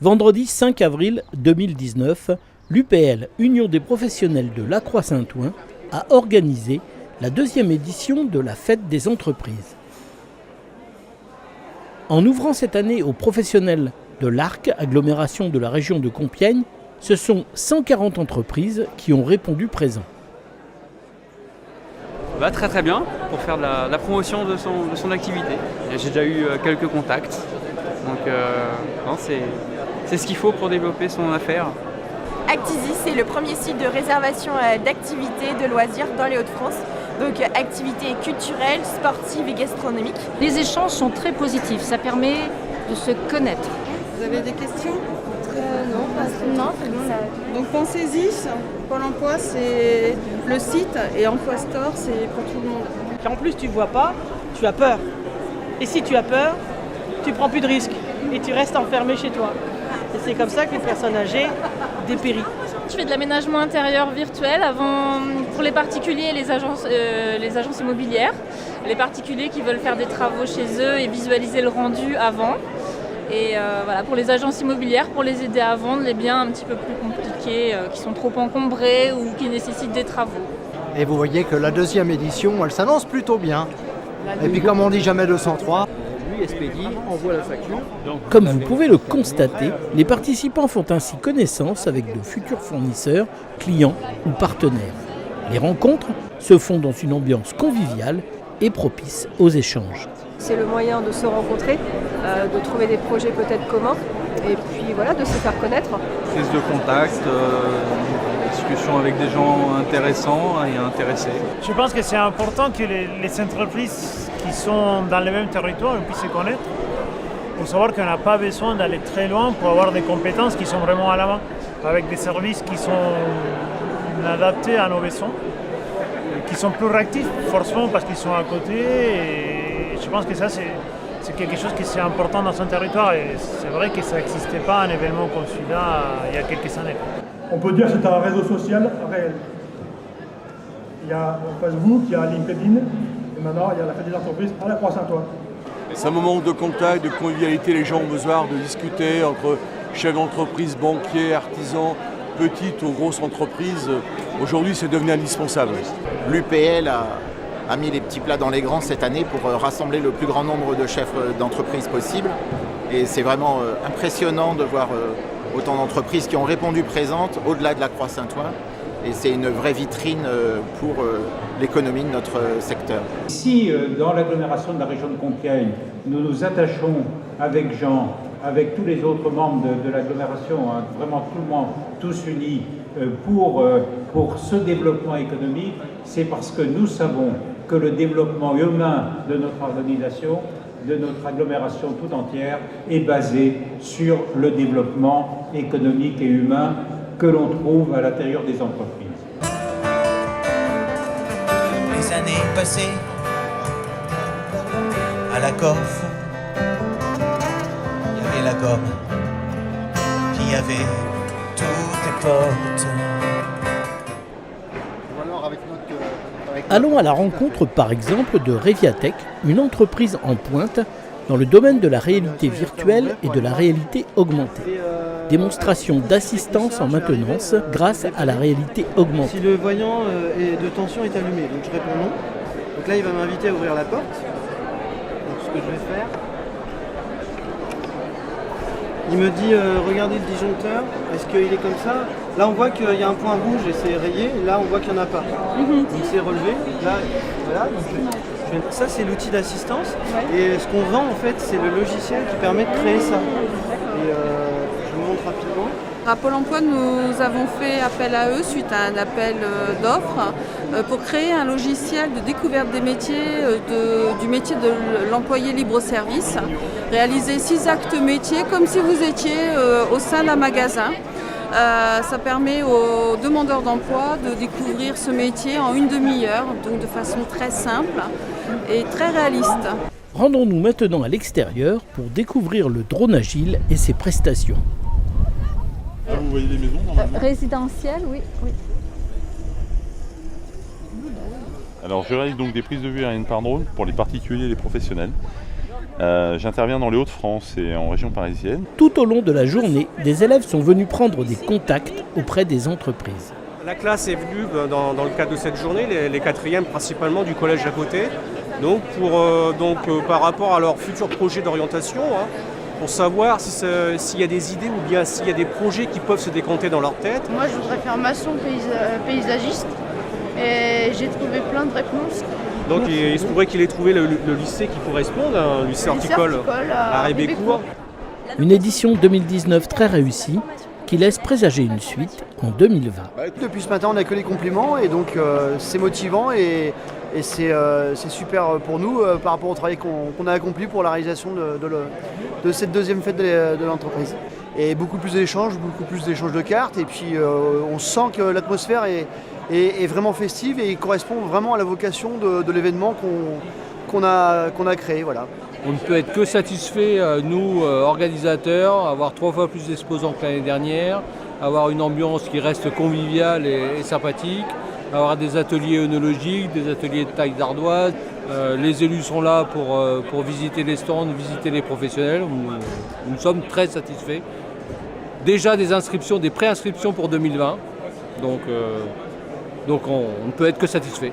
Vendredi 5 avril 2019, l'UPL, Union des professionnels de Lacroix-Saint-Ouen, a organisé la deuxième édition de la Fête des entreprises. En ouvrant cette année aux professionnels de l'Arc, agglomération de la région de Compiègne, ce sont 140 entreprises qui ont répondu présent. Très bien, pour faire de la promotion de son activité. J'ai déjà eu quelques contacts, donc c'est ce qu'il faut pour développer son affaire. Actizy, c'est le premier site de réservation d'activités, de loisirs dans les Hauts-de-France. Donc activités culturelles, sportives et gastronomiques. Les échanges sont très positifs, ça permet de se connaître. Vous avez des questions ? Non, c'est bon. Donc pensez-y, Pôle emploi c'est le site et Emploi Store c'est pour tout le monde. Et en plus tu ne vois pas, tu as peur. Et si tu as peur, tu ne prends plus de risques et tu restes enfermé chez toi. Et c'est comme ça que les personnes âgées dépérissent. Je fais de l'aménagement intérieur virtuel pour les particuliers et les agences immobilières. Les particuliers qui veulent faire des travaux chez eux et visualiser le rendu avant. Et pour les agences immobilières, pour les aider à vendre les biens un petit peu plus compliqués, qui sont trop encombrés ou qui nécessitent des travaux. Et vous voyez que la deuxième édition, elle s'annonce plutôt bien. Et puis comme on dit jamais 203, lui expédie, envoie la facture. Comme vous pouvez le constater, les participants font ainsi connaissance avec de futurs fournisseurs, clients ou partenaires. Les rencontres se font dans une ambiance conviviale et propice aux échanges. C'est le moyen de se rencontrer, de trouver des projets peut-être communs et puis de se faire connaître. Prise de contact, discussion avec des gens intéressants et intéressés. Je pense que c'est important que les entreprises qui sont dans le même territoire puissent se connaître pour savoir qu'on n'a pas besoin d'aller très loin pour avoir des compétences qui sont vraiment à la main, avec des services qui sont adaptés à nos besoins, qui sont plus réactifs forcément parce qu'ils sont à côté. Et je pense que ça c'est quelque chose qui est important dans son territoire et c'est vrai que ça n'existait pas un événement comme celui-là il y a quelques années. On peut dire que c'est un réseau social réel. Il y a Facebook, il y a LinkedIn et maintenant il y a la Fête des entreprises à Lacroix-Saint-Ouen. C'est un moment de contact, de convivialité, les gens ont besoin de discuter entre chefs d'entreprise, banquiers, artisans, petites ou grosses entreprises. Aujourd'hui c'est devenu indispensable. L'UPL a mis les petits plats dans les grands cette année pour rassembler le plus grand nombre de chefs d'entreprise possible. Et c'est vraiment impressionnant de voir autant d'entreprises qui ont répondu présentes au-delà de Lacroix-Saint-Ouen. Et c'est une vraie vitrine pour l'économie de notre secteur. Ici, dans l'agglomération de la région de Compiègne, nous nous attachons avec Jean, avec tous les autres membres de l'agglomération, vraiment tout le monde, tous unis pour ce développement économique, c'est parce que nous savons que le développement humain de notre organisation, de notre agglomération tout entière, est basé sur le développement économique et humain que l'on trouve à l'intérieur des entreprises. Les années passées à la COF, il y avait la gomme, puis il y avait toutes les portes. Allons à la rencontre par exemple de Reviatech, une entreprise en pointe dans le domaine de la réalité virtuelle et de la réalité augmentée. Démonstration d'assistance en maintenance grâce à la réalité augmentée. Si le voyant de tension est allumé, donc je réponds non. Donc là il va m'inviter à ouvrir la porte. Donc ce que je vais faire, il me dit regardez le disjoncteur, est-ce qu'il est comme ça? Là on voit qu'il y a un point rouge et c'est rayé, là on voit qu'il n'y en a pas. Donc c'est relevé, là voilà. Donc ça c'est l'outil d'assistance et ce qu'on vend en fait c'est le logiciel qui permet de créer ça. Et je vous montre rapidement. À Pôle emploi, nous avons fait appel à eux suite à un appel d'offres pour créer un logiciel de découverte des métiers, du métier de l'employé libre-service. Réaliser 6 actes métiers comme si vous étiez au sein d'un magasin. Ça permet aux demandeurs d'emploi de découvrir ce métier en une demi-heure, donc de façon très simple et très réaliste. Rendons-nous maintenant à l'extérieur pour découvrir le drone agile et ses prestations. Là, vous voyez les maisons normalement Résidentielles, oui. Alors je réalise donc des prises de vue aériennes par drone pour les particuliers et les professionnels. J'interviens dans les Hauts-de-France et en région parisienne. Tout au long de la journée, des élèves sont venus prendre des contacts auprès des entreprises. La classe est venue dans le cadre de cette journée, les quatrièmes principalement du collège à côté, donc par rapport à leur futur projet d'orientation, pour savoir s'il y a des idées ou bien s'il y a des projets qui peuvent se décanter dans leur tête. Moi je voudrais faire maçon paysagiste et j'ai trouvé plein de réponses. Donc il se pourrait qu'il ait trouvé le lycée qui corresponde, un lycée horticole à Rébécourt. Une édition 2019 très réussie qui laisse présager une suite en 2020. Depuis ce matin, on n'a que les compliments et donc c'est motivant et c'est super pour nous par rapport au travail qu'on a accompli pour la réalisation de cette deuxième fête de l'entreprise. Et beaucoup plus d'échanges de cartes et puis on sent que l'atmosphère est vraiment festive et correspond vraiment à la vocation de l'événement qu'on a créé. Voilà. On ne peut être que satisfait, nous, organisateurs, avoir 3 fois plus d'exposants que l'année dernière, avoir une ambiance qui reste conviviale et sympathique, avoir des ateliers œnologiques, des ateliers de taille d'ardoise. Les élus sont là pour visiter les stands, visiter les professionnels. Nous sommes très satisfaits. Déjà des préinscriptions pour 2020, donc on ne peut être que satisfait.